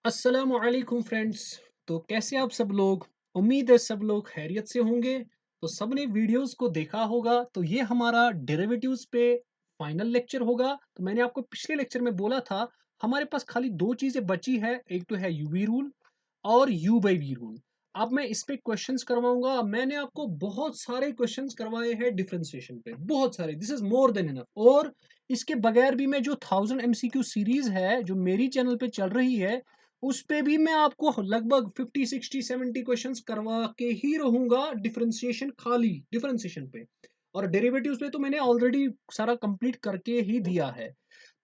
अस्सलामुअलैकुम फ्रेंड्स। तो कैसे आप सब लोग? उम्मीद है सब लोग खैरियत से होंगे। तो सबने वीडियोस को देखा होगा। तो ये हमारा डेरिवेटिव्स पे फाइनल लेक्चर होगा। तो मैंने आपको पिछले लेक्चर में बोला था हमारे पास खाली दो चीज़ें बची है, एक तो है यूवी रूल और यू बाई वी रूल। अब मैं इस पे क्वेश्चंस करवाऊंगा। मैंने आपको बहुत सारे क्वेश्चंस करवाए हैं डिफरेंशिएशन पे, बहुत सारे, this is more than enough. और इसके बगैर भी मैं जो 1000 MCQ सीरीज है जो मेरी चैनल पे चल रही है, उस पे भी मैं आपको लगभग 50 60 70 क्वेश्चंस करवा के ही रहूंगा डिफरेंशिएशन, खाली डिफरेंशिएशन पे। और डेरिवेटिव्स पे तो मैंने ऑलरेडी सारा कंप्लीट करके ही दिया है।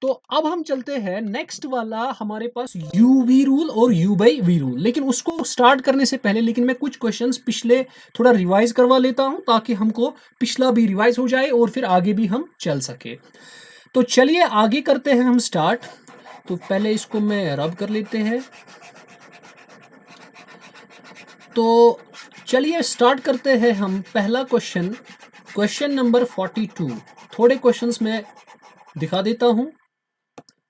तो अब हम चलते हैं नेक्स्ट वाला, हमारे पास यू वी रूल और यू बाई वी रूल। लेकिन उसको स्टार्ट करने से पहले लेकिन मैं कुछ क्वेश्चंस पिछले थोड़ा रिवाइज करवा लेता हूं, ताकि हमको पिछला भी रिवाइज हो जाए और फिर आगे भी हम चल सके। तो चलिए आगे करते हैं हम स्टार्ट। तो पहले इसको मैं रब कर लेते हैं। तो चलिए स्टार्ट करते हैं हम। पहला क्वेश्चन, क्वेश्चन नंबर 42। थोड़े क्वेश्चंस मैं दिखा देता हूं।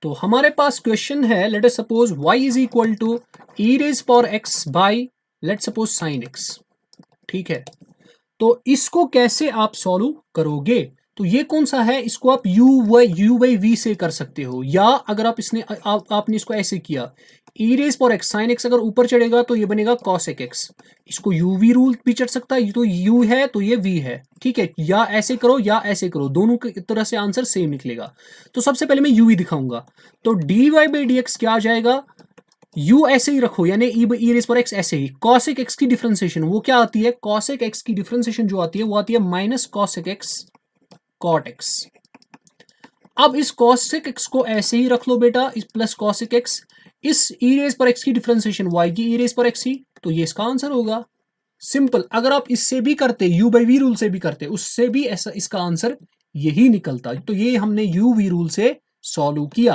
तो हमारे पास क्वेश्चन है, let us suppose y is equal to e raise power x by let suppose sine x। ठीक है, तो इसको कैसे आप सॉल्व करोगे? तो ये कौन सा है? इसको आप यू बाई वी से कर सकते हो, या अगर आप आपने इसको ऐसे किया, e raise power x sine x अगर ऊपर चढ़ेगा तो ये बनेगा कॉसेक एक्स। इसको यू वी रूल भी चढ़ सकता है, तो यू है तो ये वी है। ठीक है, या ऐसे करो या ऐसे करो, दोनों की तरह से आंसर सेम निकलेगा। तो सबसे पहले मैं यू वी दिखाऊंगा। तो d y by d x क्या आ जाएगा? यू ऐसे ही रखो, यानी ई रेज पर एक्स ऐसे ही। कॉसेक एक्स की डिफरेंशिएशन वो क्या आती है? कॉसेक एक्स की डिफरेंशिएशन जो आती है वो आती है minus cosec x cot x. अब इस कॉसेक एक्स को ऐसे ही रख लो बेटा, इस प्लस कॉसेक एक्स। इस ई रेज पर एक्स की डिफरेंशिएशन वाई की ई रेज पर एक्स ही, तो ये इसका आंसर होगा। सिंपल। अगर आप इससे भी करते, यू बाई वी रूल से भी करते, उससे भी ऐसा इसका आंसर यही निकलता। तो ये हमने यू वी रूल से सॉल्व किया।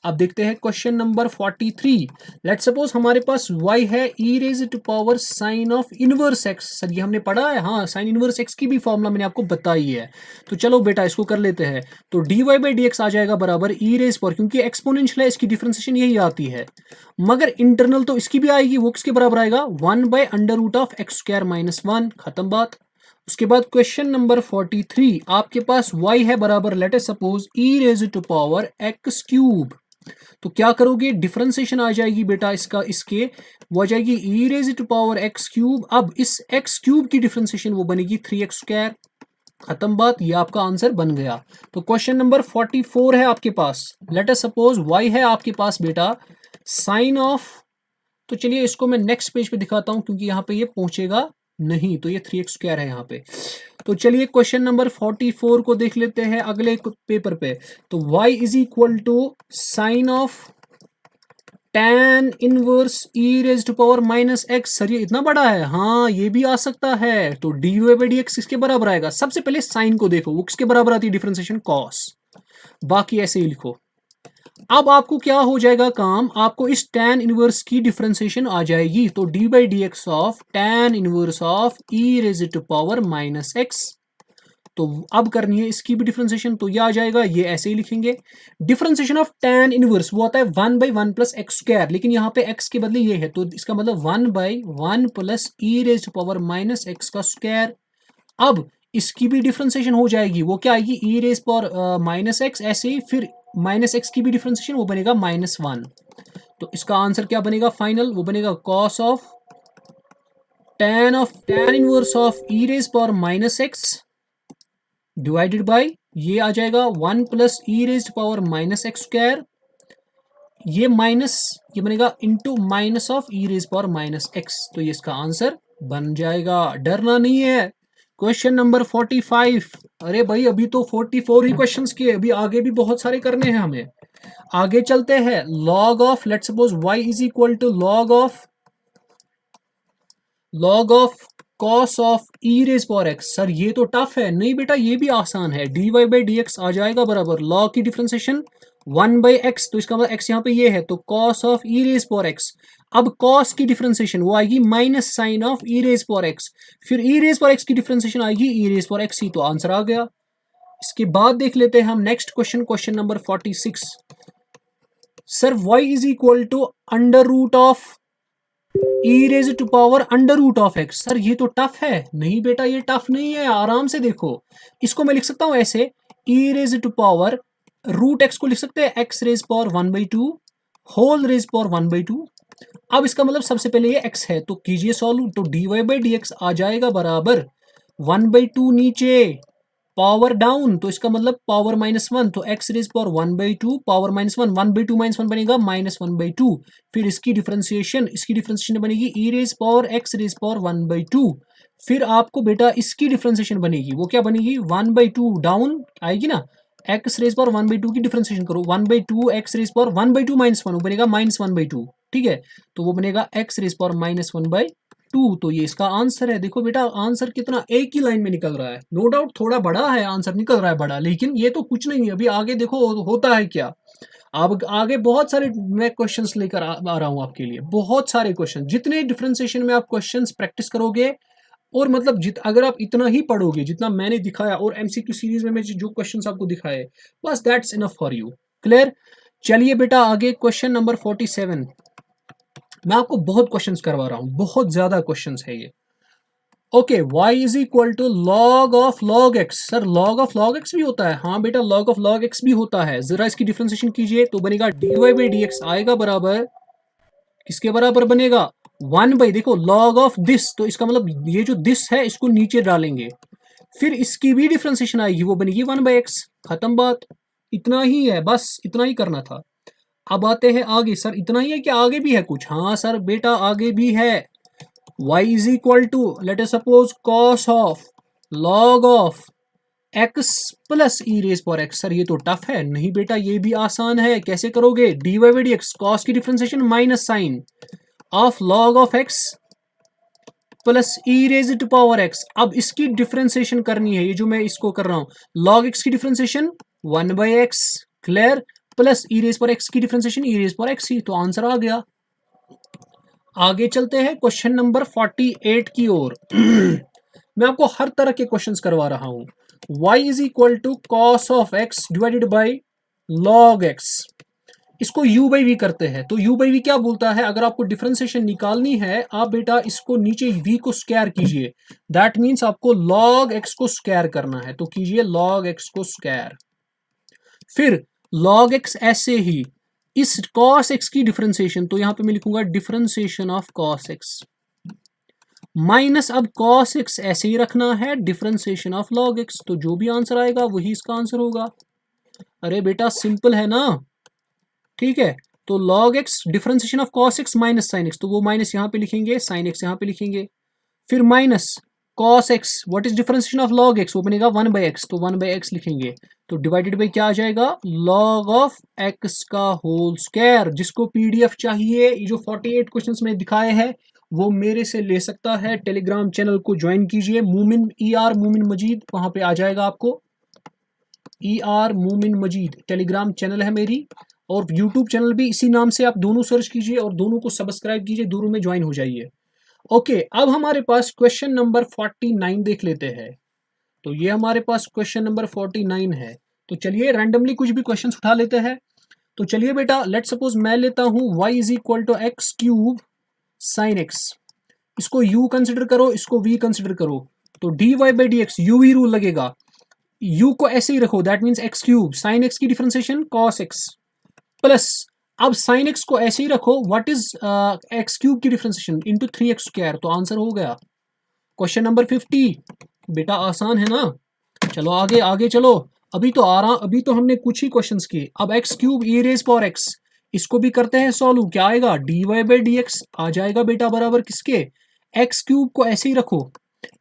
अब देखते हैं क्वेश्चन नंबर 43। लेट सपोज हमारे पास y है e raise to power sine of inverse x। Sir ये हमने पढ़ा है, हाँ, साइन इनवर्स x की भी फॉर्मूला मैंने आपको बताई है। तो चलो बेटा इसको कर लेते हैं। तो d y by d x आ जाएगा बराबर ई रेज पर, क्योंकि एक्सपोनेंशियल है इसकी डिफरेंशिएशन यही आती है, मगर इंटरनल तो इसकी भी आएगी। वो किसके बराबर आएगा? 1/√x² - 1। खत्म बात। उसके बाद क्वेश्चन नंबर 43, आपके पास y है बराबर let us suppose e raise to power x³। तो क्या करोगे? डिफरेंशिएशन आ जाएगी बेटा इसका, इसके वो आ जाएगी ई रेज टू पावर x³। अब इस x³ की डिफरेंशिएशन वो बनेगी 3x²। खत्म बात, ये आपका आंसर बन गया। तो क्वेश्चन नंबर 44 है आपके पास। लेट अस सपोज y है आपके पास बेटा साइन ऑफ, तो चलिए इसको मैं नेक्स्ट पेज पे दिखाता हूं, क्योंकि यहाँ पे ये पहुंचेगा नहीं, तो ये 3x² है यहाँ पे। तो चलिए क्वेश्चन नंबर 44 को देख लेते हैं अगले पेपर पे। तो y is equal to sine of tan inverse e raise to power minus x. Sir ये इतना बड़ा है, हाँ ये भी आ सकता है। तो d y by d x किसके बराबर आएगा? सबसे पहले साइन को देखो, वो किसके बराबर आती है डिफरेंशिएशन? कॉस। बाकी ऐसे ही लिखो। अब आपको क्या हो जाएगा काम? आपको इस tan इनवर्स की डिफरेंशिएशन आ जाएगी। तो d by d x of tan inverse of e raise to power minus x. तो अब करनी है इसकी भी डिफरेंशिएशन, तो ये आ जाएगा, ये ऐसे ही लिखेंगे। डिफरेंशिएशन ऑफ tan इनवर्स वो आता है 1/1 प्लस x², लेकिन यहाँ पे x के बदले ये है, तो इसका मतलब 1/1 plus e raise to power minus x का स्क्वायर। अब इसकी भी डिफरेंशिएशन हो जाएगी, वो क्या आएगी? E raise power minus x, ऐसे ही फिर माइनस एक्स की भी डिफरेंशिएशन वो बनेगा -1। तो इसका आंसर क्या बनेगा फाइनल? वो बनेगा cos of tan inverse of e raise power minus x divided by, ये आ जाएगा 1 plus e raise power minus x²। ये माइनस, ये बनेगा into minus of e raise power minus x. तो ये इसका आंसर बन जाएगा। डरना नहीं है। Question number 45। अरे भाई अभी तो 44 ही क्वेश्चंस किए, अभी आगे भी बहुत सारे करने हैं हमें। आगे चलते हैं। Log of, late suppose y is equal to log of cos of e raise power x. Sir ये तो टफ है। नहीं बेटा ये भी आसान है। D y by d x आ जाएगा बराबर लॉग की डिफरेंशिएशन 1/x, तो इसका मतलब x यहाँ पे ये है, तो cos of e raise power x. अब कॉस की डिफरेंशिएशन वो आएगी minus sine of e raise power x, फिर ई रेज पावर एक्स की डिफरेंशिएशन आएगी ई रेज पावर एक्स ही, तो आंसर आ गया। इसके बाद देख लेते हैं हम next question, question number 46। Sir y is equal to under root of e raise to power under root of x. Sir ये तो टफ है। नहीं बेटा ये टफ नहीं है, आराम से देखो। इसको मैं लिख सकता हूं ऐसे, e raise to power root x को लिख सकते हैं x raise power 1/2 whole raise power 1/2। अब इसका मतलब सबसे पहले ये x है तो कीजिए सॉल्व, तो dy/dx आ जाएगा बराबर 1/2 नीचे पावर डाउन, तो इसका मतलब पावर -1, तो x रेज पावर 1/2 पावर -1, 1/2 -1 बनेगा -1/2। फिर इसकी डिफरेंशिएशन बनेगी e raise power x raise power 1/2। फिर आपको बेटा इसकी डिफरेंशिएशन बनेगी, वो क्या बनेगी 1/2 डाउन आएगी ना, x रेज पावर 1/2 की डिफरेंशिएशन करो 1/2 x रेज पावर 1/2 -1 बनेगा -1/2। ठीक है, तो वो बनेगा x रेज पावर -1/2। तो ये इसका आंसर है। देखो बेटा आंसर कितना एक ही लाइन में निकल रहा है। नो डाउट थोड़ा बड़ा है, आंसर निकल रहा है बड़ा, लेकिन ये तो कुछ नहीं है। अभी आगे देखो होता है क्या। अब आगे बहुत सारे मैं क्वेश्चंस लेकर आ रहा हूं आपके लिए, बहुत सारे क्वेश्चन। जितने डिफरेंशिएशन में आप क्वेश्चंस प्रैक्टिस करोगे और मतलब अगर आप इतना ही पढ़ोगे जितना मैंने दिखाया और एमसीक्यू सीरीज में मैं जो क्वेश्चंस आपको दिखाए, बस that's enough for you. Clear. चलिए बेटा आगे क्वेश्चन नंबर 47। मैं आपको बहुत क्वेश्चंस करवा रहा हूं, बहुत ज्यादा क्वेश्चंस है ये। Okay, y is equal to log of log x. Sir log of log x भी होता है? हाँ बेटा लॉग ऑफ लॉग एक्स भी होता है। जरा इसकी डिफरेंशिएशन कीजिए तो बनेगा dy/dx आएगा बराबर, किसके बराबर बनेगा 1/, देखो लॉग ऑफ दिस, तो इसका मतलब ये जो दिस है इसको नीचे डालेंगे, फिर इसकी भी डिफरेंशिएशन आएगी, वो बनेगी 1/x। खत्म बात, इतना ही है, बस इतना ही करना था। अब आते हैं आगे। सर इतना ही है कि आगे भी है कुछ? हाँ सर बेटा आगे भी है। y is equal to late us suppose cos of log of x plus e raise power x. Sir ये तो टफ है। नहीं बेटा ये भी आसान है। कैसे करोगे, dy/dx कॉस की differentiation minus sine of log of x plus e raise to power x. अब इसकी डिफरेंशिएशन करनी है, ये जो मैं इसको कर रहा हूं लॉग x की differentiation 1/x clear, plus e raise power x की डिफरेंशिएशन ई रेज पावर एक्स ही, तो आंसर आ गया। आगे चलते हैं क्वेश्चन नंबर 48 की ओर। मैं आपको हर तरह के क्वेश्चंस करवा रहा हूं। y is equal to cos of x divided by log x, इसको u/v करते हैं। तो u/v क्या बोलता है, अगर आपको डिफरेंशिएशन निकालनी है आप बेटा इसको नीचे v को स्क्वायर कीजिए, दैट मीन्स आपको log x को स्क्वायर करना है, तो कीजिए log x को स्क्वायर। फिर log x ऐसे ही इस cos x की डिफरेंशिएशन, तो यहां पे मैं लिखूंगा differentiation of cos x minus, अब cos x ऐसे ही रखना है, डिफरेंशिएशन ऑफ log x, तो जो भी आंसर आएगा वही इसका आंसर होगा। अरे बेटा सिंपल है ना, ठीक है। तो log x differentiation of cos x minus sin x, तो वो माइनस यहां पे लिखेंगे, sin x यहां पे लिखेंगे, फिर minus cos x what is differentiation of log x, वो बनेगा 1/x, तो 1/x लिखेंगे, तो डिवाइडेड बाई क्या आ जाएगा log ऑफ x का होल स्क्वायर। जिसको पीडीएफ चाहिए, ये जो 48 क्वेश्चंस में दिखाए हैं वो मेरे से ले सकता है। टेलीग्राम चैनल को ज्वाइन कीजिए, मूमिन मूमिन मजीद, वहां पे आ जाएगा आपको मूमिन मजीद टेलीग्राम चैनल है मेरी, और यूट्यूब चैनल भी इसी नाम से, आप दोनों सर्च कीजिए और दोनों को सब्सक्राइब कीजिए, दोनों में ज्वाइन हो जाइए। ओके, अब हमारे पास क्वेश्चन नंबर 49 देख लेते हैं। तो ये हमारे पास क्वेश्चन नंबर 49 है। तो चलिए रैंडमली कुछ भी क्वेश्चन उठा लेते हैं। तो चलिए बेटा लेट सपोज मैं लेता हूं y is equal to x cube sine x, इसको u कंसिडर करो, इसको v कंसिडर करो, तो dy/dx u ही रूल लगेगा, u को ऐसे ही रखो, that means x cube sine x की डिफरेंशिएशन cos x प्लस, अब साइन एक्स को ऐसे ही रखो, व्हाट इज एक्स क्यूब की डिफरेंशिएशन इनटू 3x स्क्वायर, तो आंसर हो गया। क्वेश्चन नंबर 50 बेटा आसान है ना। चलो आगे आगे चलो, अभी तो हमने कुछ ही क्वेश्चंस किए। अब x cube e raise power x, इसको भी करते हैं सॉल्व, क्या आएगा dy/dx आ जाएगा बेटा बराबर किसके, एक्स क्यूब को ऐसे ही रखो,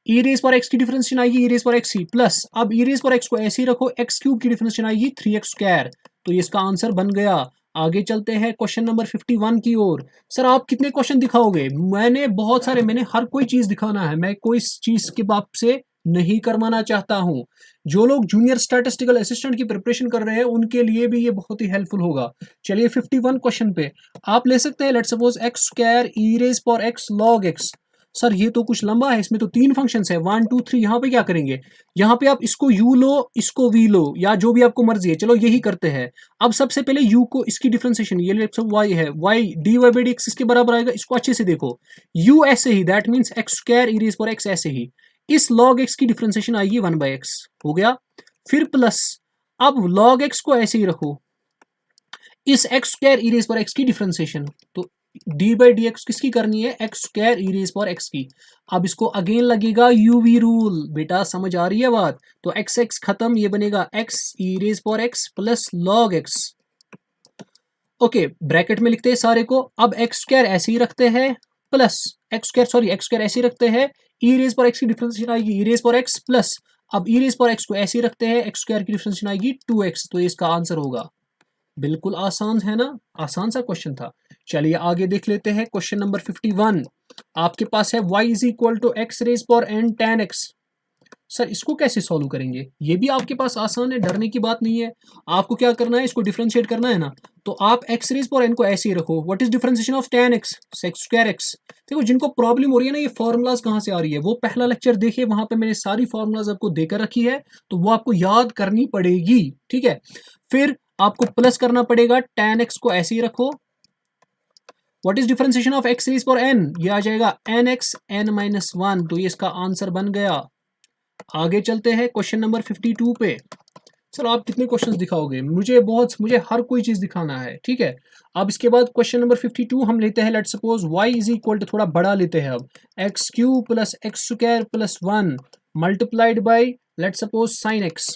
ई रेज पावर एक्स की डिफरेंशिएशन आएगी ई रेज पावर एक्स ही, प्लस अब ई रेज पावर एक्स को ऐसे ही रखो, एक्स क्यूब की डिफरेंशिएशन आएगी 3x स्क्वायर, तो ये इसका आंसर बन गया। आगे चलते हैं क्वेश्चन नंबर 51 की ओर। सर आप कितने क्वेश्चन दिखाओगे? मैंने बहुत सारे, मैंने हर कोई चीज दिखाना है, मैं कोई चीज के बाप से नहीं करवाना चाहता हूं। जो लोग जूनियर स्टैटिस्टिकल असिस्टेंट की प्रिपरेशन कर रहे हैं उनके लिए भी ये बहुत ही हेल्पफुल होगा। चलिए 51 क्वेश्चन पे आप ले सकते हैं, let suppose x square e raise power x log x, sir ये तो कुछ लंबा है, इसमें तो 3 फंक्शंस है, 1 2 3। यहाँ पे क्या करेंगे, यहाँ पे आप इसको u लो, इसको v लो, या जो भी आपको मर्जी है, चलो यही करते हैं। अब सबसे पहले u को, इसकी डिफरेंशिएशन, ये y है, y dy by dx इसके बराबर आएगा। इसको अच्छे से देखो, u ऐसे ही, that means x square e raise power x ऐसे ही, इस log x की डिफरेंशिएशन आएगी 1/x, हो गया। फिर प्लस, अब log x को ऐसे ही रखो, इस x square e raise power x की डिफरेंशिएशन, तो d बाई डी एक्स किसकी करनी है, x square e raise power x की। अब इसको अगेन लगेगा यूवी रूल, बेटा समझ आ रही है बात। तो एक्स एक्स खत्म, ये बनेगा एक्स ई raise power x plus log x। Okay, bracket में लिखते हैं सारे को। अब एक्स स्क्वायर ऐसे ही रखते हैं, प्लस एक्स स्क्वायर ऐसे ही रखते हैं, ई रेज़ पावर x की डिफरेंशिएशन आएगी ई रेज़ पावर x प्लस, अब ई रेज़ पावर x को ऐसे ही रखते हैं, एक्स स्क्वायर की डिफरेंशिएशन आएगी 2x। तो ये इसका आंसर होगा। बिल्कुल आसान है ना, आसान सा क्वेश्चन था। चलिए आगे देख लेते हैं क्वेश्चन नंबर 51। आपके पास है y is equal to x raise power n tan x। Sir इसको कैसे सॉल्व करेंगे, ये भी आपके पास आसान है, डरने की बात नहीं है। आपको क्या करना है, इसको डिफरेंशिएट करना है ना, तो आप एक्स रेज पावर n को ऐसे ही रखो। What is differentiation of tan x, sex square x। देखो जिनको प्रॉब्लम हो रही है ना, ये फॉर्मूलाज कहाँ से आ रही है, वो पहला लेक्चर देखिए, वहां पे मैंने सारी फॉर्मूलाज आपको देकर रखी है, तो वो आपको याद करनी पड़ेगी, ठीक है। फिर आपको प्लस करना पड़ेगा, tan x को ऐसे ही रखो। What is differentiation of x raise power n, ये आ जाएगा nx n-1, तो ये इसका आंसर बन गया। आगे चलते हैं क्वेश्चन नंबर 52 पे। सर आप कितने क्वेश्चंस दिखाओगे, मुझे हर कोई चीज दिखाना है, ठीक है। अब इसके बाद क्वेश्चन नंबर 52 हम लेते हैं, let suppose y is equal to, थोड़ा बड़ा लेते हैं अब, x cube plus x square plus 1 multiplied by let suppose sine x।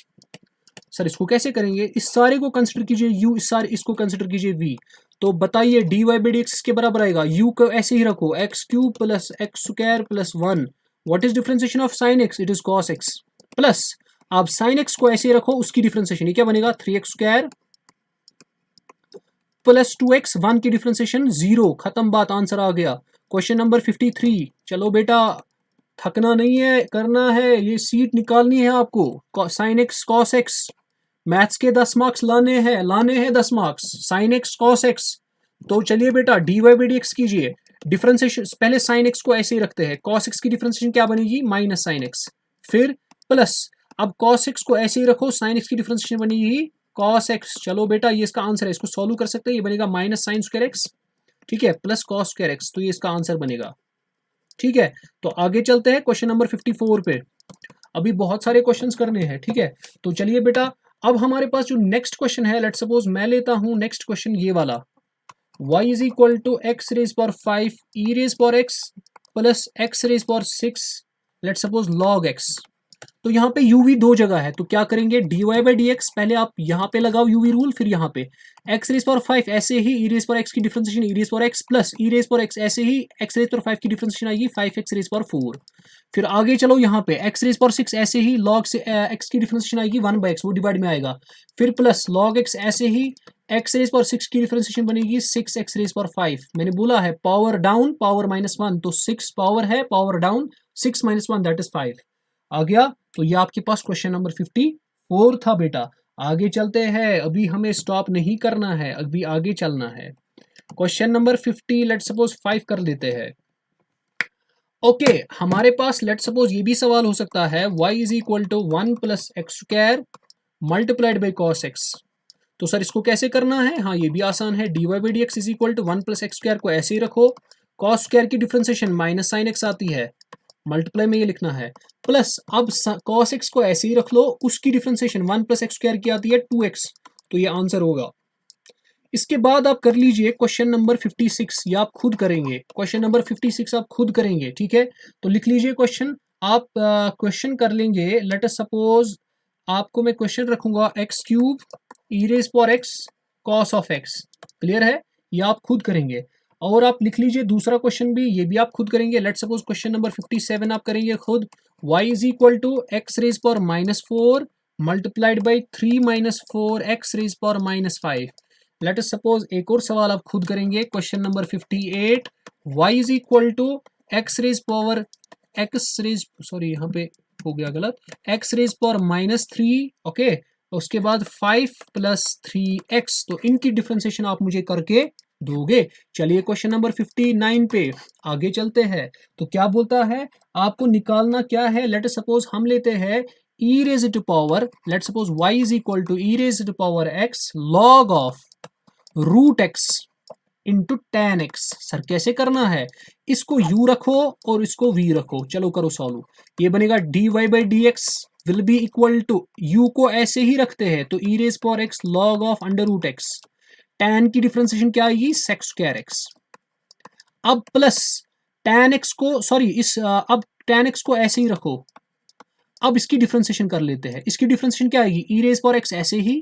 Sir इसको कैसे करेंगे, इस सारे को कंसिडर कीजिए u, इस सारे इसको कंसिडर कीजिए v। तो बताइए dy बाई डी एक्स के बराबर आएगा, u को ऐसे ही रखो, x cube plus x square plus 1। What is differentiation of sine x, it is cos x plus, आप साइन x को ऐसे ही रखो, उसकी डिफरेंशिएशन ये क्या बनेगा, 3x स्क्वायर प्लस 2x, 1 की डिफरेंशिएशन 0, खत्म बात, आंसर आ गया। Question number 53। चलो बेटा थकना नहीं है, करना है, ये सीट निकालनी है आपको। Sine x cos x, maths के 10 मार्क्स लाने हैं 10 marks, sine x cos x। तो चलिए बेटा dy बाई डी एक्स कीजिए, डिफरेंशिएशन पहले साइन x को ऐसे ही रखते हैं, cos x की डिफरेंशिएशन क्या बनेगी, माइनस साइन x, फिर प्लस, अब cos x को ऐसे ही रखो, साइन x की डिफरेंशिएशन बनेगी cos x। चलो बेटा ये इसका आंसर है, इसको सॉल्व कर सकते हैं, ये बनेगा माइनस साइन स्क्वायर x, ठीक है, प्लस cos स्क्वायर x, तो ये इसका आंसर बनेगा, ठीक है। तो आगे चलते हैं क्वेश्चन नंबर 54 पे, अभी बहुत सारे क्वेश्चंस करने हैं, ठीक है। तो चलिए बेटा अब हमारे पास जो नेक्स्ट क्वेश्चन है, लेट सपोज मैं लेता हूं नेक्स्ट क्वेश्चन ये वाला, y is equal to x raise power 5 e raise power x plus x raise power 6 let suppose log x। तो यहाँ पे uv दो जगह है, तो क्या करेंगे, dy बाई डी एक्स, पहले आप यहाँ पे लगाओ uv रूल, फिर यहाँ पे x रेज पावर 5 ऐसे ही, ई रेज पावर x की डिफरेंशिएशन ई raise power x plus e raise power x ऐसे ही, x रेज पावर 5 की डिफरेंशिएशन आएगी 5x रेज पावर 4। फिर आगे चलो यहाँ पे x रेज पावर 6 ऐसे ही, log से x की डिफरेंशिएशन आएगी 1/x, वो डिवाइड में आएगा। फिर प्लस log x ऐसे ही, x रेज पावर 6 की डिफरेंशिएशन बनेगी 6x रेज पावर 5। मैंने बोला है पावर डाउन पावर -1, तो 6 पावर है, पावर डाउन 6 - 1 दैट इज 5 आ गया। तो ये आपके पास क्वेश्चन नंबर 54 था बेटा। आगे चलते हैं, अभी हमें स्टॉप नहीं करना है, अभी आगे चलना है। क्वेश्चन नंबर 50 लेट सपोज 5 कर लेते हैं। ओके हमारे पास लेट सपोज ये भी सवाल हो सकता है, y is equal to 1 plus x square multiplied by cos x. तो सर इसको कैसे करना है, हाँ ये भी आसान है, dy by d x is equal to 1 plus x square को ऐसे ही रखो, कॉस स्क्वायर की डिफरेंशिएशन माइनस साइन एक्स आती है, मल्टीप्लाई में ये लिखना है, प्लस अब cos x को ऐसे ही रख लो, उसकी डिफरेंशिएशन 1 प्लस एक्स स्क्वायर की आती है 2x, तो ये आंसर होगा। इसके बाद आप कर लीजिए क्वेश्चन नंबर 56, ये आप खुद करेंगे, क्वेश्चन नंबर 56 आप खुद करेंगे, ठीक है। तो लिख लीजिए क्वेश्चन, आप क्वेश्चन कर लेंगे, लेट अस सपोज आपको मैं क्वेश्चन रखूंगा x cube e raise power x cos of x, clear है, ये आप खुद करेंगे। और आप लिख लीजिए दूसरा क्वेश्चन भी, ये भी आप खुद करेंगे, लेट सपोज क्वेश्चन नंबर 57 आप करेंगे खुद, y is equal to x raise power -4 multiplied by 3 - 4 x raise power -5। Let us suppose एक और सवाल आप खुद करेंगे, question number 58, y is equal to x raise power sorry यहाँ पे हो गया गलत, एक्स रेज पावर -3, ओके, उसके बाद 5 + 3x। तो इनकी डिफरेंशिएशन आप मुझे करके दोगे। चलिए क्वेश्चन नंबर 59 पे आगे चलते हैं। तो क्या बोलता है, आपको निकालना क्या है। लेट सपोज हम लेते हैं e raise to power, let suppose y is equal to e raise to power x log of root x into tan x। Sir कैसे करना है, इसको u रखो और इसको v रखो, चलो करो सॉल्व। ये बनेगा dy by d x will be equal to, u को ऐसे ही रखते हैं तो e raise power x log of under root x, tan की डिफरेंशिएशन क्या आएगी sec स्क्वायर x। अब प्लस tan x को, सॉरी इस अब tan x को ऐसे ही रखो। अब इसकी डिफरेंशिएशन कर लेते हैं। इसकी डिफरेंशिएशन क्या आएगी, e रेज़ पावर x ऐसे ही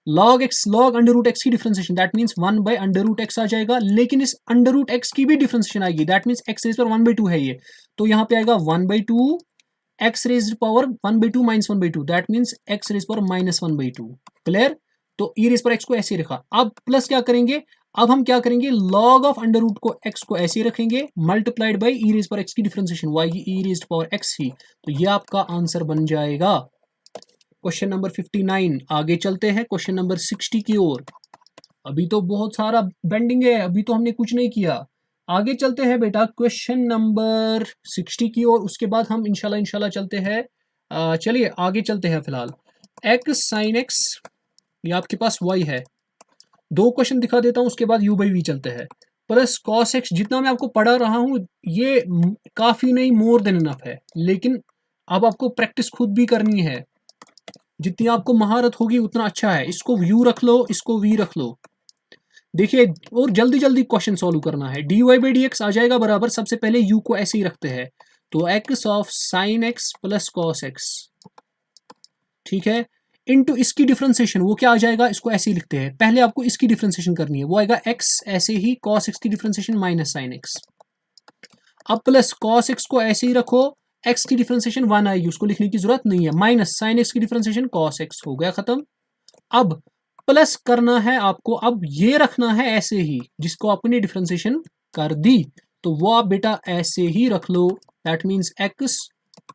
log x log under root x की differentiation, that means 1 by under root x आ जाएगा। लेकिन इस अंडर रूट x की भी डिफरेंशिएशन आएगी, that means x rays power 1/2 है ये, तो यहाँ पे आएगा 1/2 x rays power 1/2 minus 1/2, that means x rays power minus 1/2। Clear. तो e रेज़ पावर x को ऐसे ही रखा। अब प्लस क्या करेंगे, अब हम क्या करेंगे, log ऑफ अंडर रूट को x को ऐसे ही रखेंगे multiplied by e raise power x की डिफरेंशिएशन y की e रेज़ पावर x ही, तो ये आपका आंसर बन जाएगा क्वेश्चन नंबर 59। आगे चलते हैं क्वेश्चन नंबर 60 की ओर। अभी तो बहुत सारा बेंडिंग है, अभी तो हमने कुछ नहीं किया। आगे चलते हैं बेटा क्वेश्चन नंबर 60 की ओर, उसके बाद हम इंशाल्लाह चलते हैं। चलिए आगे चलते हैं फिलहाल। x साइन x, ये आपके पास y है, दो क्वेश्चन दिखा देता हूं, उसके बाद u बाई v चलते हैं। प्लस कॉस x, जितना मैं आपको पढ़ा रहा हूं ये काफी नहीं, मोर देन इनफ है, लेकिन अब आपको प्रैक्टिस खुद भी करनी है। जितनी आपको महारत होगी उतना अच्छा है। इसको u रख लो, इसको v रख लो। देखिए और जल्दी जल्दी क्वेश्चन सॉल्व करना है। dy बाई डी एक्स आ जाएगा बराबर, सबसे पहले u को ऐसे ही रखते हैं, तो x of sine x plus cos x, ठीक है, इनटू इसकी डिफरेंशिएशन, वो क्या आ जाएगा, इसको ऐसे ही लिखते हैं। पहले आपको इसकी डिफरेंशिएशन करनी है, वो आएगा x ऐसे ही cos x की डिफरेंशिएशन माइनस साइन x। अब प्लस cos x को ऐसे ही रखो, x की डिफरेंशिएशन 1 आएगी, उसको लिखने की जरूरत नहीं है, माइनस साइन x की डिफरेंशिएशन cos x, हो गया खत्म। अब प्लस करना है आपको, अब ये रखना है ऐसे ही, जिसको आपने डिफरेंशिएशन कर दी, तो वो आप बेटा ऐसे ही रख लो, that means x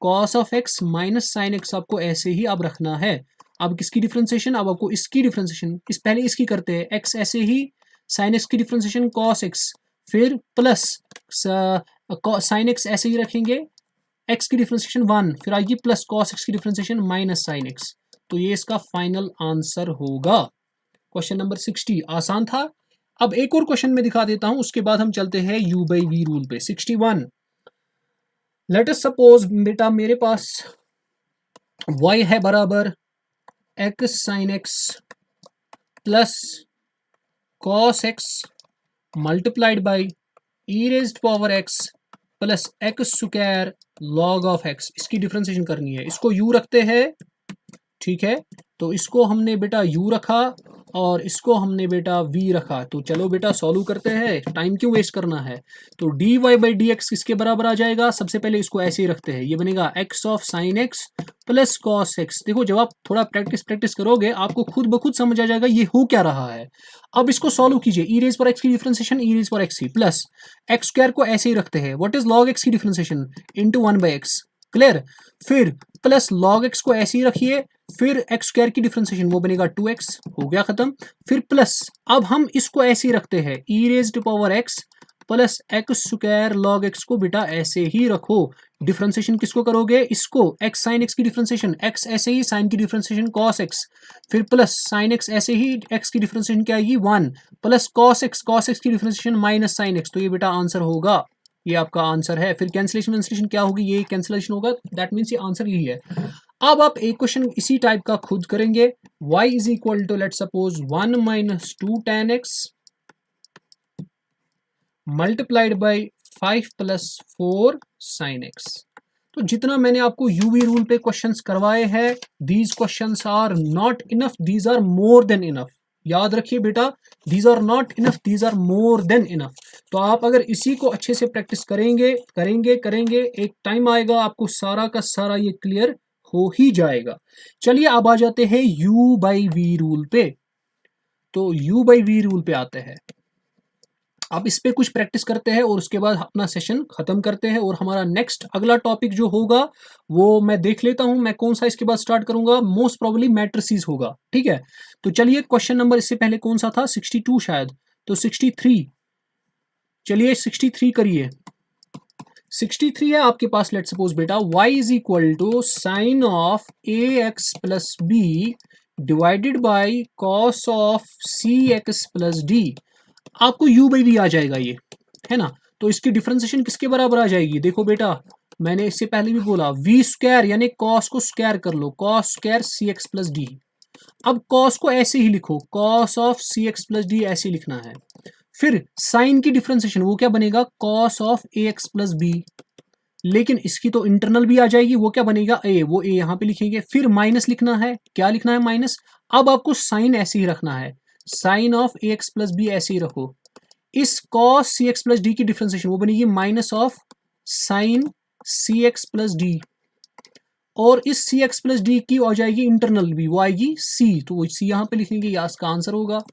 cos of x minus sine x आपको ऐसे ही अब रखना है। अब किसकी डिफरेंशिएशन, अब आपको इसकी डिफरेंशिएशन, इस पहले इसकी करते हैं, x ऐसे ही साइन x की डिफरेंशिएशन cos x, फिर प्लस साइन x ऐसे ही रखेंगे, x की डिफरेंशिएशन 1, फिर आएगी प्लस cos x की डिफरेंशिएशन माइनस साइन x, तो ये इसका फाइनल आंसर होगा। क्वेश्चन नंबर 60 आसान था। अब एक और क्वेश्चन में दिखा देता हूं, उसके बाद हम चलते हैं u बाई v रूल पे। 61, लेट अस सपोज बेटा मेरे पास y है बराबर x sine x plus cos x multiplied by e raised power x plus x square log of x, इसकी डिफरेंशिएशन करनी है। इसको u रखते हैं, ठीक है, तो इसको हमने बेटा u रखा और इसको हमने बेटा v रखा। तो चलो बेटा सॉल्व करते हैं, टाइम क्यों वेस्ट करना है। तो dy बाई डी एक्स किसके बराबर आ जाएगा, सबसे पहले इसको ऐसे ही रखते हैं, ये बनेगा x of sine x plus cos x। देखो जब आप थोड़ा प्रैक्टिस करोगे आपको खुद ब खुद समझ आ जाएगा ये हो क्या रहा है। अब इसको सॉल्व कीजिए, e रेज पर x की डिफरेंशिएशन e रेज पर x ही प्लस x स्क्वायर को ऐसे ही रखते हैं, व्हाट इज log x की differentiation into 1 by x, clear. फिर प्लस log x को ऐसे ही रखिए, फिर x स्क्वायर की डिफरेंशिएशन वो बनेगा 2x, हो गया खत्म। फिर प्लस अब हम इसको ऐसे ही रखते हैं, e raised power x plus x square log x को बेटा ऐसे ही रखो। डिफरेंशिएशन किसको करोगे, इसको x साइन x की डिफरेंशिएशन, x ऐसे ही साइन की डिफरेंशिएशन cos x, फिर प्लस साइन x ऐसे ही x की डिफरेंशिएशन क्या आएगी 1 प्लस cos x की डिफरेंशिएशन माइनस साइन x, तो ये बेटा आंसर होगा, ये आपका आंसर है। फिर कैंसिलेशन क्या होगी, ये कैंसिलेशन होगा, दैट मीन्स ये आंसर यही है। अब आप एक क्वेश्चन इसी टाइप का खुद करेंगे, y is equal to let suppose 1 minus 2 tan x multiplied by 5 plus 4 sine x। तो जितना मैंने आपको यूवी रूल पे क्वेश्चंस करवाए हैं, these questions are not enough, these are more than enough. याद रखिए बेटा, these are not enough, these are more than enough. तो आप अगर इसी को अच्छे से प्रैक्टिस करेंगे, एक टाइम आएगा आपको सारा का सारा ये क्लियर हो ही जाएगा। चलिए अब आ जाते हैं u बाई वी रूल पे। तो u बाई वी रूल पे आते हैं, अब इस पे कुछ प्रैक्टिस करते हैं और उसके बाद अपना सेशन खत्म करते हैं। और हमारा नेक्स्ट अगला टॉपिक जो होगा वो मैं देख लेता हूं मैं कौन सा इसके बाद स्टार्ट करूंगा, मोस्ट प्रोबेबली मैट्रिसेस होगा, ठीक है। तो चलिए क्वेश्चन नंबर इससे पहले कौन सा था, 62 शायद, तो 63। चलिए 63 करिए। 63 है आपके पास। लेट सपोज बेटा y is equal to sine of a x plus b divided by cos of c x plus d. आपको u बाई वी आ जाएगा ये, है ना। तो इसकी डिफरेंशिएशन किसके बराबर आ जाएगी? देखो बेटा, मैंने इससे पहले भी बोला वी स्क्वायर यानी कॉस को स्क्वायर कर लो, cos square c x plus d. अब कॉस को ऐसे ही लिखो, cos of c x plus d ऐसे ही लिखना है। फिर साइन की डिफरेंशिएशन वो क्या बनेगा? Cos of a x plus b. लेकिन इसकी तो इंटरनल भी आ जाएगी, वो क्या बनेगा? ए। वो ए यहां पे लिखेंगे। फिर माइनस लिखना है। क्या लिखना है? माइनस। अब आपको साइन ऐसे ही रखना है, sine of a x plus b ऐसे ही रखो। इस cos c x plus d की डिफरेंशिएशन वो बनेगी minus of sine c x plus d. और इस सी एक्स प्लस डी की आ जाएगी इंटरनल भी, वो आएगी सी। तो वो सी यहां पे लिखेंगे, या इसका आंसर होगा।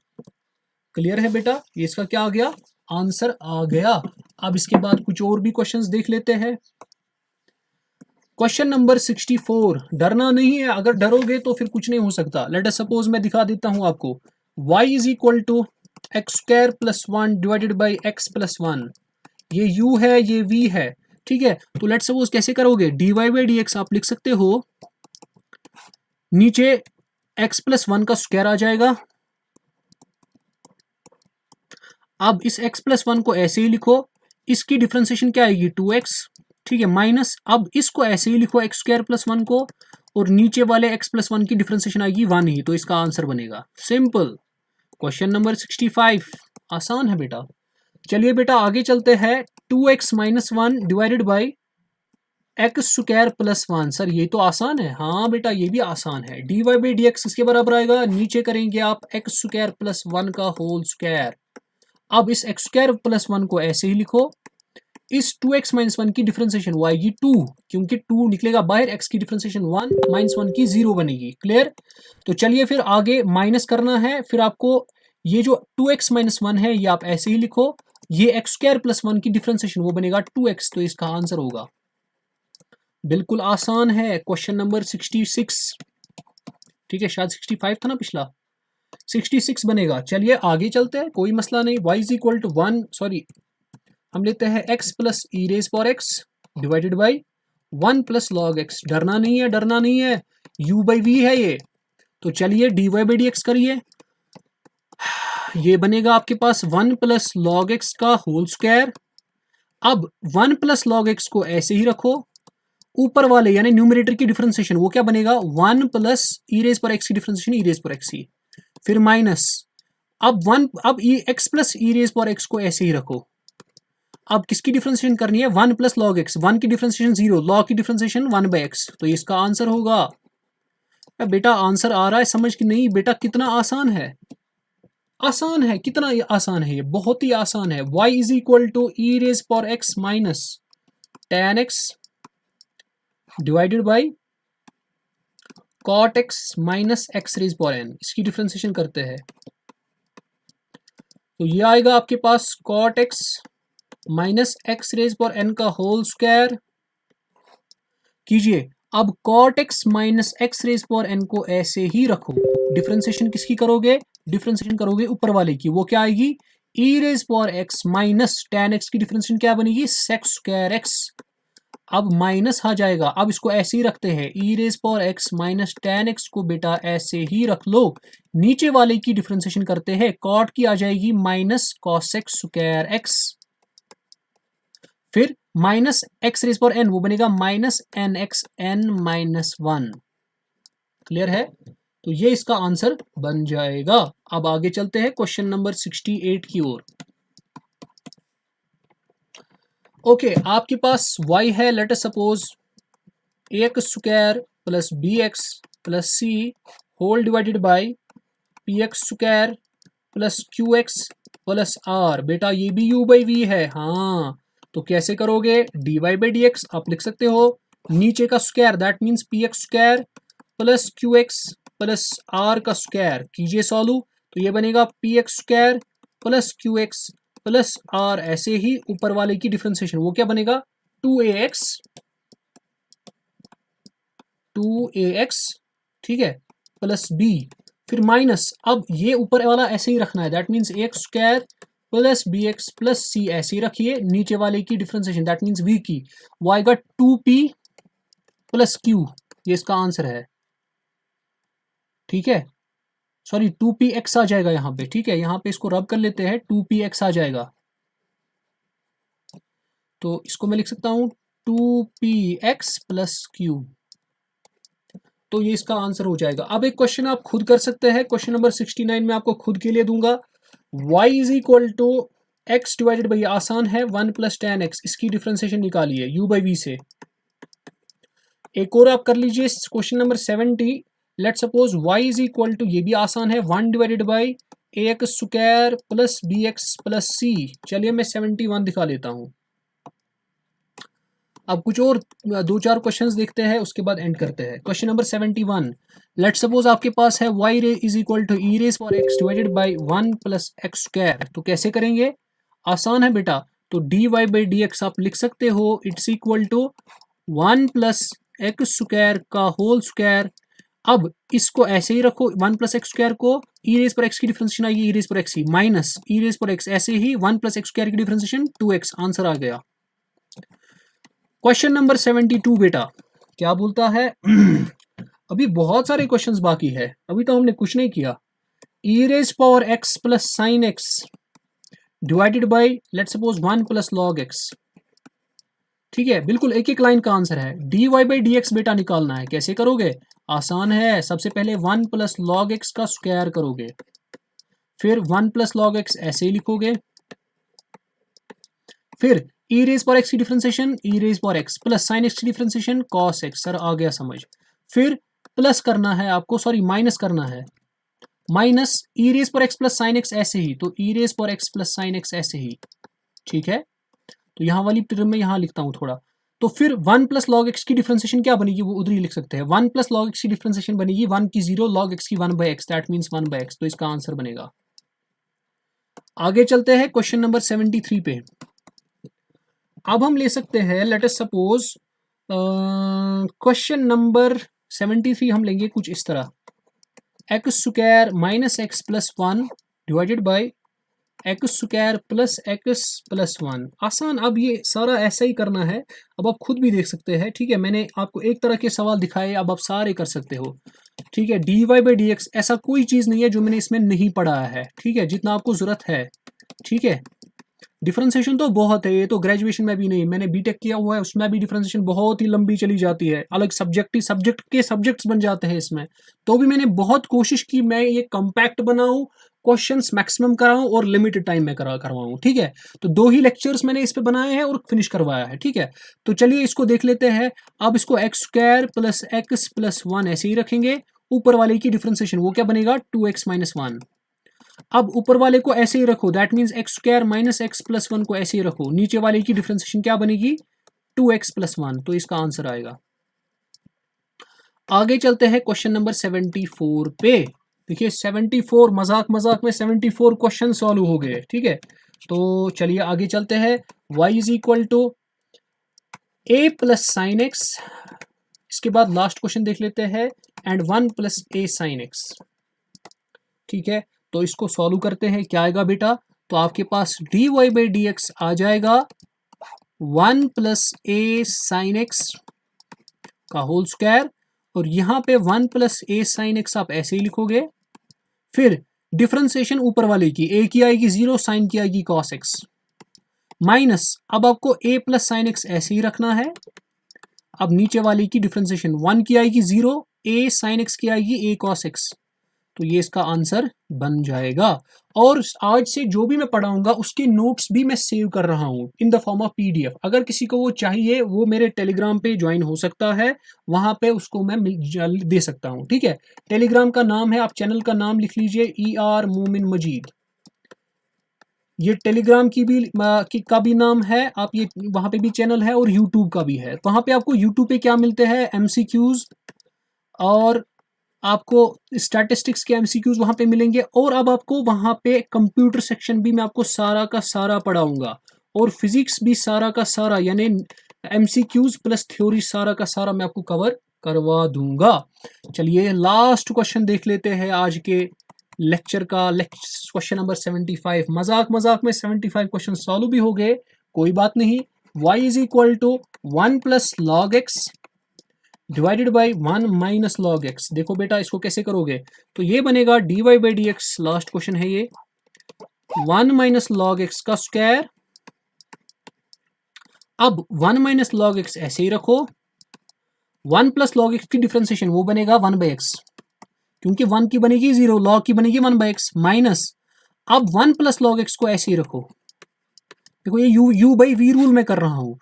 क्लियर है बेटा? ये इसका क्या आ गया? आंसर आ गया। अब इसके बाद कुछ और भी क्वेश्चंस देख लेते हैं। Question number 64। डरना नहीं है, अगर डरोगे तो फिर कुछ नहीं हो सकता। लेट अस सपोज मैं दिखा देता हूं आपको। y is equal to x square plus 1 divided by x plus 1। ये u है, ये v है, ठीक है। तो लेट सपोज कैसे करोगे? dy बाई डी एक्स आप लिख सकते हो, नीचे x प्लस 1 का स्क्वायर आ जाएगा। अब इस x प्लस 1 को ऐसे ही लिखो, इसकी डिफरेंशिएशन क्या आएगी? 2x, ठीक है, माइनस। अब इसको ऐसे ही लिखो एक्स स्क्वायर प्लस 1 को, और नीचे वाले x प्लस 1 की डिफरेंशिएशन आएगी 1 ही, तो इसका आंसर बनेगा। सिंपल। क्वेश्चन नंबर 65 आसान है बेटा। चलिए बेटा आगे चलते हैं। 2x minus 1 divided by x square plus 1। Sir ये तो आसान है। हाँ बेटा ये भी आसान है। D y by d x किसके बराबर आएगा? नीचे करेंगे आप एक्स स्क्वायर प्लस 1 का होल स्क्वायर। अब इस एक्स स्क्वायर प्लस 1 को ऐसे ही लिखो, इस 2x माइनस 1 की डिफरेंशिएशन वो आएगी 2, क्योंकि 2 निकलेगा बाहर, x की डिफरेंशिएशन 1 माइनस 1 की 0 बनेगी। क्लियर? तो चलिए फिर आगे माइनस करना है। फिर आपको ये जो 2x माइनस 1 है ये आप ऐसे ही लिखो, ये एक्स स्क्वायर प्लस 1 की डिफरेंशिएशन वो बनेगा 2x, तो इसका आंसर होगा। बिल्कुल आसान है। क्वेश्चन नंबर 66, ठीक है, शायद 65 था ना पिछला, 66 बनेगा। चलिए आगे चलते हैं, कोई मसला नहीं। y is equal to 1, sorry हम लेते हैं x plus e raise power x divided by 1 plus log x। डरना नहीं है, डरना नहीं है, u बाई वी है ये। तो चलिए dy बाई डी एक्स करिए। ये बनेगा आपके पास 1 प्लस लॉग x का होल स्क्वायर। अब 1 प्लस लॉग x को ऐसे ही रखो, ऊपर वाले यानी न्यूमरेटर की डिफरेंशिएशन वो क्या बनेगा? 1 प्लस ई रेज पर एक्स की डिफरेंशिएशन ई रेज पर एक्स ही, फिर माइनस। अब एक्स प्लस ई रेज पर एक्स को ऐसे ही रखो। अब किसकी डिफरेंशिएशन करनी है? 1 प्लस लॉग एक्स। 1 की डिफरेंशिएशन 0, लॉग की डिफरेंशिएशन 1 बाई एक्स, तो इसका आंसर होगा। बेटा आंसर आ रहा है समझ कि नहीं? बेटा कितना आसान है, आसान है, कितना आसान है ये, बहुत ही आसान है। y is equal to e raise power x minus tan x divided by cot x minus x raise power n। इसकी डिफरेंशिएशन करते हैं तो ये आएगा आपके पास cot x minus x raise power n का होल स्क्वायर। कीजिए, अब cot x minus x raise power n को ऐसे ही रखो। डिफरेंशिएशन किसकी करोगे? डिफरेंशिएशन करोगे ऊपर वाले की, वो क्या आएगी? E raise power x minus tan x की डिफरेंशिएशन क्या बनेगी? sec square x। अब माइनस आ जाएगा, अब इसको ऐसे ही रखते हैं, e raise power x minus tan x को बेटा ऐसे ही रख लो। नीचे वाले की डिफरेंशिएशन करते हैं, cot की आ जाएगी माइनस cosec स्क्वायर x, फिर minus x raise power n वो बनेगा minus n x n minus 1। Clear है? तो ये इसका आंसर बन जाएगा। अब आगे चलते हैं क्वेश्चन नंबर 68 की ओर। ओके, आपके पास y है, let us suppose x square plus b x plus c whole divided by p x square plus q x plus r. बेटा ये भी u बाई वी है। हाँ, तो कैसे करोगे? dy बाई डी एक्स आप लिख सकते हो, नीचे का square that means p x square plus q x plus r का स्क्वायर। कीजिए सॉल्व, तो ये बनेगा p x square plus q x plus r. ऐसे ही ऊपर वाले की डिफरेंशिएशन वो क्या बनेगा? 2ax, ठीक है, प्लस बी, फिर माइनस, अब ये ऊपर वाला ऐसे ही रखना है, that means x square plus b x plus c ऐसे ही रखिए, नीचे वाले की डिफ्रेंसिएशन दैट मीन्स वी की, वो आएगा 2p प्लस क्यू, ये इसका आंसर है। ठीक है, सॉरी 2px आ जाएगा यहाँ पे। ठीक है, यहाँ पे इसको रब कर लेते हैं, 2px आ जाएगा, तो इसको मैं लिख सकता हूँ 2px प्लस क्यू, तो ये इसका आंसर हो जाएगा। अब एक क्वेश्चन आप खुद कर सकते हैं, क्वेश्चन नंबर 69 में आपको खुद के लिए दूंगा। y is equal to x divided by, आसान है, 1 प्लस टेन एक्स, इसकी डिफ्रेंसिएशन निकालिए u बाई वी से। एक और आप कर लीजिए question number 70, let suppose y is equal to, ये भी आसान है, 1 divided by a x square plus b x plus c. चलिए मैं 71 दिखा लेता हूँ। अब कुछ और 2-4 क्वेश्चंस देखते हैं, उसके बाद एंड करते हैं। क्वेश्चन नंबर 71, लेट सपोज आपके पास है y is equal to e raise for x divided by 1 plus x square, तो कैसे करेंगे? आसान है बेटा, तो d y by d x आप लिख सकते हो, it's equal to 1 plus x square का होल स्क्वायर। अब इसको ऐसे ही रखो, 1 प्लस एक्स स्क्वायर को, ई रेज पर एक्स की डिफरेंशिएशन आएगी ई रेज पर एक्स ही, माइनस ई रेज पर एक्स, ऐसे ही 1 प्लस एक्स स्क्वायर की डिफरेंशिएशन 2x, आंसर आ गया। क्वेश्चन नंबर 72 बेटा क्या बोलता है? अभी बहुत सारे क्वेश्चंस बाकी है, अभी तो हमने कुछ नहीं किया। E raise power x plus sine x divided by let suppose 1 plus log x. ठीक है, बिल्कुल एक एक लाइन का आंसर है। D y by d x बेटा निकालना है, कैसे करोगे? आसान है, सबसे पहले 1 प्लस लॉग एक्स का स्क्वायर करोगे, फिर 1 प्लस लॉग एक्स ऐसे ही लिखोगे, फिर ई रेज पर एक्स की डिफरेंशिएशन ई रेज पर एक्स प्लस साइन एक्स की डिफरेंशिएशन कॉस एक्स। सर आ गया समझ। फिर प्लस करना है आपको, सॉरी माइनस करना है, माइनस ई रेज पर एक्स प्लस साइन एक्स ऐसे ही, तो ई रेज पर एक्स प्लस साइन एक्स ऐसे ही। ठीक है, तो यहाँ वाली टर्म में यहाँ लिखता हूँ थोड़ा, तो फिर 1 प्लस लॉग एक्स की डिफरेंशिएशन क्या बनेगी वो उधर ही लिख सकते हैं। 1 प्लस लॉग एक्स की डिफरेंशिएशन बनेगी 1 की 0, लॉग एक्स की 1 by x, that means 1 by x, तो इसका आंसर बनेगा। आगे चलते हैं क्वेश्चन नंबर 73 पे। अब हम ले सकते हैं, late us suppose question number 73 हम लेंगे कुछ इस तरह, x square minus x plus 1 divided by x square plus x plus 1। आसान, अब ये सारा ऐसा ही करना है, अब आप खुद भी देख सकते हैं। ठीक है, मैंने आपको एक तरह के सवाल दिखाए, अब आप सारे कर सकते हो। ठीक है, d y by d x ऐसा कोई चीज़ नहीं है जो मैंने इसमें नहीं पढ़ाया है। ठीक है, जितना आपको ज़रूरत है। ठीक है, डिफरेंशिएशन तो बहुत है, ये तो ग्रेजुएशन में भी नहीं, मैंने बीटेक किया हुआ है, उसमें भी डिफरेंशिएशन बहुत ही लंबी चली जाती है, अलग सब्जेक्ट के सब्जेक्ट्स बन जाते हैं इसमें। तो भी मैंने बहुत कोशिश की मैं ये कम्पैक्ट बनाऊं, क्वेश्चंस मैक्सिमम कराऊं और लिमिटेड टाइम में करवाऊं। ठीक है, तो 2 ही लेक्चर्स मैंने इस पे बनाए हैं और फिनिश करवाया है। ठीक है, तो चलिए इसको देख लेते हैं। अब इसको x square plus x plus 1 ऐसे ही रखेंगे, ऊपर वाले की डिफरेंशिएशन वो क्या बनेगा 2x माइनस 1। अब ऊपर वाले को ऐसे ही रखो, that means x square minus x plus 1 को ऐसे ही रखो, नीचे वाले की डिफरेंशिएशन क्या बनेगी 2x प्लस 1, तो इसका आंसर आएगा। आगे चलते हैं क्वेश्चन नंबर 74 पे। देखिए 74, मजाक मजाक में 74 क्वेश्चन सॉल्व हो गए। ठीक है, तो चलिए आगे चलते हैं। y is equal to a plus sine x, इसके बाद लास्ट क्वेश्चन देख लेते हैं, and 1 plus a sine x. ठीक है, तो इसको सॉल्व करते हैं, क्या आएगा बेटा? तो आपके पास d y by d x आ जाएगा 1 प्लस a साइन एक्स का होल स्क्वायर, और यहाँ पे 1 प्लस a साइन एक्स आप ऐसे ही लिखोगे, फिर डिफरेंशिएशन ऊपर वाले की, a की आएगी 0, साइन की आएगी cos x, माइनस अब आपको a प्लस साइन एक्स ऐसे ही रखना है। अब नीचे वाले की डिफरेंशिएशन 1 की आएगी 0, a साइन एक्स की आएगी a cos x, तो ये इसका आंसर बन जाएगा। और आज से जो भी मैं पढ़ाऊंगा उसके नोट्स भी मैं सेव कर रहा हूँ in the form of PDF। अगर किसी को वो चाहिए वो मेरे टेलीग्राम पे ज्वाइन हो सकता है, वहां पे उसको मैं दे सकता हूँ। ठीक है, टेलीग्राम का नाम है, आप चैनल का नाम लिख लीजिए ER मोमिन मजीद, ये टेलीग्राम का भी नाम है, आप ये वहां पे भी चैनल है, और यूट्यूब का भी है। वहां पे आपको यूट्यूब पे क्या मिलते हैं, MCQs और आपको स्टैटिस्टिक्स के MCQs वहां पे मिलेंगे, और अब आपको वहां पे कंप्यूटर सेक्शन भी मैं आपको सारा का सारा पढ़ाऊंगा, और फिजिक्स भी सारा का सारा, यानी MCQs प्लस थ्योरी सारा का सारा मैं आपको कवर करवा दूंगा। चलिए लास्ट क्वेश्चन देख लेते हैं आज के लेक्चर का। Question number 75। मजाक में 75 क्वेश्चन सॉल्व भी हो गए, कोई बात नहीं। y is equal to 1 plus log x divided by 1 minus log x. देखो बेटा इसको कैसे करोगे, तो ये बनेगा dy by d x. Last question है ये, 1 माइनस लॉग एक्स का स्क्वायर। अब 1 माइनस लॉग एक्स ऐसे ही रखो, 1 प्लस लॉग एक्स की डिफ्रेंसिएशन वो बनेगा 1 बाई एक्स, क्योंकि 1 की बनेगी 0, लॉग की बनेगी 1 बाई एक्स माइनस। अब 1 प्लस लॉग एक्स को ऐसे ही रखो, देखो ये u बाई v रूल में कर रहा हूं।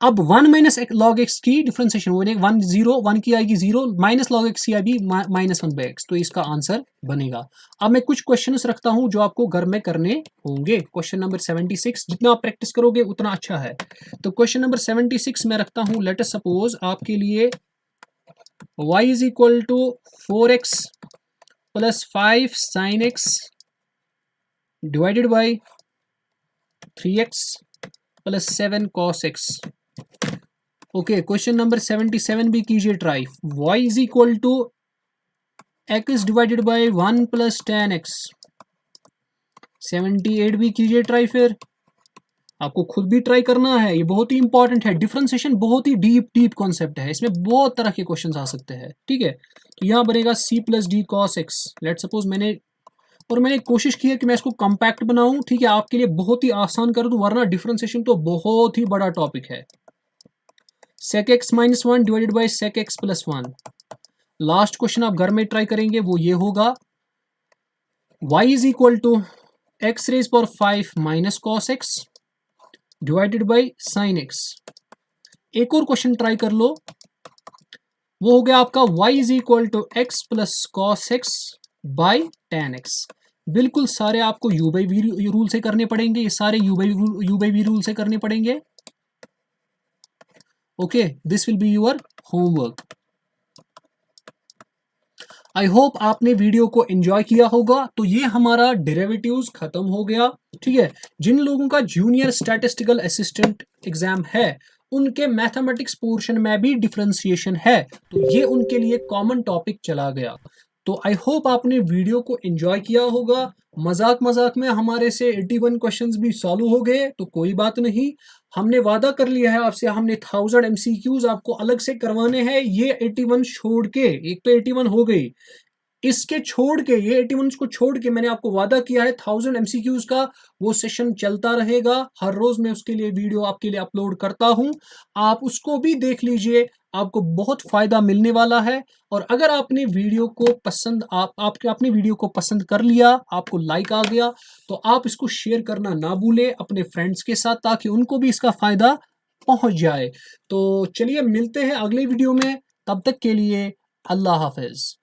अब 1 माइनस लॉग एक्स की डिफ्रेंसिएशन वो बनेगा 1 0, 1 की आएगी 0, माइनस लॉग एक्स की आएगी माइनस 1 बाई एक्स, तो इसका आंसर बनेगा। अब मैं कुछ क्वेश्चंस रखता हूं जो आपको घर में करने होंगे। क्वेश्चन नंबर 76, जितना आप प्रैक्टिस करोगे उतना अच्छा है। तो क्वेश्चन नंबर 76 में रखता हूं, लेट अस सपोज आपके लिए y is equal to 4x plus 5 sine x divided by 3x plus 7 cos x. Okay, question number 77 भी कीजिए try. y is equal to x divided by 1 plus 10x। 78 भी कीजिए try, फिर आपको खुद भी ट्राई करना है, ये बहुत ही इंपॉर्टेंट है। डिफरेंशिएशन बहुत ही डीप कॉन्सेप्ट है, इसमें बहुत तरह के क्वेश्चन आ सकते हैं, ठीक है। तो यहाँ बनेगा c plus D cos x. Let suppose मैंने कोशिश की है कि मैं इसको कॉम्पैक्ट बनाऊं, ठीक है, आपके लिए बहुत ही आसान कर दूं, वरना डिफरेंशिएशन तो बहुत ही बड़ा टॉपिक है। sec x minus 1 divided by sec x plus 1। Last question आप घर में ट्राई करेंगे, वो ये होगा y is equal to x raise power 5 minus cos x divided by sine x. एक और क्वेश्चन ट्राई कर लो, वो हो गया आपका y is equal to x plus cos x by ten x. बिल्कुल सारे आपको u बाई वी रूल से करने पड़ेंगे, ये सारे u बाई वी रूल से करने पड़ेंगे। Okay, this will be your homework. I hope आपने वीडियो को एंजॉय किया होगा। तो ये हमारा डेरिवेटिव्स खत्म हो गया, ठीक है। जिन लोगों का जूनियर स्टैटिस्टिकल असिस्टेंट एग्जाम है, उनके मैथमेटिक्स पोर्शन में भी डिफरेंशिएशन है, तो ये उनके लिए कॉमन टॉपिक चला गया। तो आई होप आपने वीडियो को एंजॉय किया होगा। मजाक में हमारे से 81 क्वेश्चंस भी सॉल्व हो गए, तो कोई बात नहीं, हमने वादा कर लिया है आपसे, हमने 1000 MCQs आपको अलग से करवाने हैं। ये 81 छोड़ के, एक तो 81 हो गई, इसके छोड़ के, ये 81 को छोड़ के मैंने आपको वादा किया है 1000 MCQs का, वो सेशन चलता रहेगा। हर रोज मैं उसके लिए वीडियो आपके लिए अपलोड करता हूं, आप उसको भी देख लीजिए, आपको बहुत फायदा मिलने वाला है। और अगर आपने वीडियो को पसंद आपने वीडियो को पसंद कर लिया, आपको लाइक आ गया, तो आप इसको शेयर करना ना भूलें अपने फ्रेंड्स के साथ, ताकि उनको भी इसका फायदा पहुंच जाए। तो चलिए मिलते हैं अगले वीडियो में, तब तक के लिए अल्लाह हाफिज।